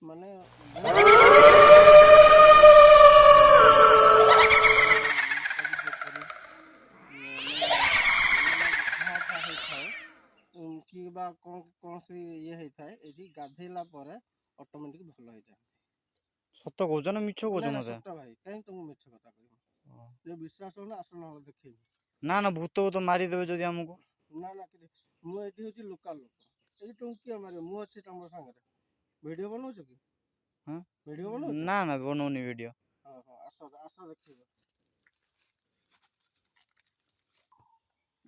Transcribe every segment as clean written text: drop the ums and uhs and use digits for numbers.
ମାନେ कि बा कौन सी ये होता है ये गाधेला पर ऑटोमेटिक भल हो जाए। सत कौच ना मिछ कौच ना मते? सत भाई कहीं तुमको मिछ कथा कहबो जे विश्वास हो ना आस ना देखिबो। ना ना भूत भूत मारी देबे जदी हमको। ना ना कि मु एठी होची लोकल लोक एठी तुम किया मारे मु अछि तम संगे वीडियो बनौछ कि? हां वीडियो बनौछ? ना ना बनौनी वीडियो। हां हां आस देखिबो।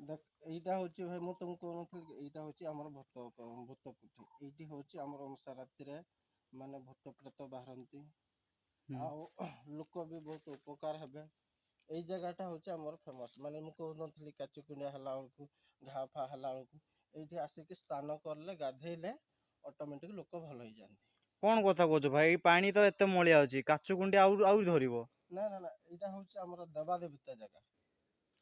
देख एटा होची भाई मु तुमको कहनथि एटा होची हमर भूत कोठी एठी होची हमर ओमसा राति रे माने भूत प्रेत बाहरंती आ लोक भी बहुत उपकार हेबे। एई जगहटा होची हमर फेमस माने मु कहनथि काचू कुंडिया हला बेलकु घा फा हला बेलकु एठी आसीकी स्नान करले गाधेइले ऑटोमेटिक लोक भल होई जांती। कोन कथा कहछ भाई पानी तो एते मलिया अछि काचू कुंडी आउ धरिबो? ना ना ना एटा होची हमर देवा देवता जगह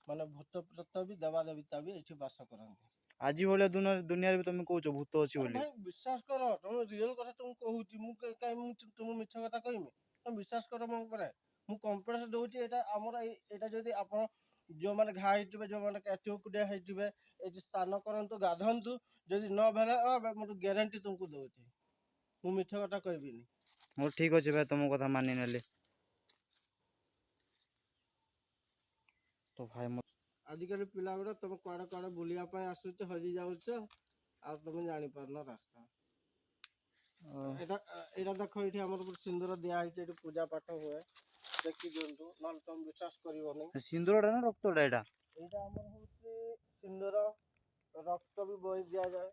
माने भूत प्रेत भी देवा देवता भी एठी वास करंती। आजी भले दुनिया रे तुम कहछ भूत अछि अरे बोली? भाई विश्वास करो तुम रियल कथा तुम कहूची मु काई मु तुम मिछ कथा कहमी तुम विश्वास करो मो ऊपर मु कॉन्फिडेंस दोची एटा हमर एटा जदी आपण जो माने घा हितबे जो माने काचू कुंडिया हितबे एठी स्नान करंतु गाधंतु जदी न भेले मु ग्यारंटी तुमको दोची मु मिछ कथा कहबिनी। हो ठीक अछि भाई तुम कथा मानि नेली। तो भाई आजिकल पिला गुड़ा तुम कुआडे कुआडे बुलिया पाए आसुच हजी जाउच आ तुम जानि पारन रास्ता। एटा एटा देखो एठी हमर सिंदूर दिया हिचे एठी पूजा पाठ हुए देखि दियंतु नल तुम विश्वास करिवोनी। सिंदूरडा ना रक्तडा एटा? एटा हमर होची सिंदूर रक्त भी बोहि दिया जाए।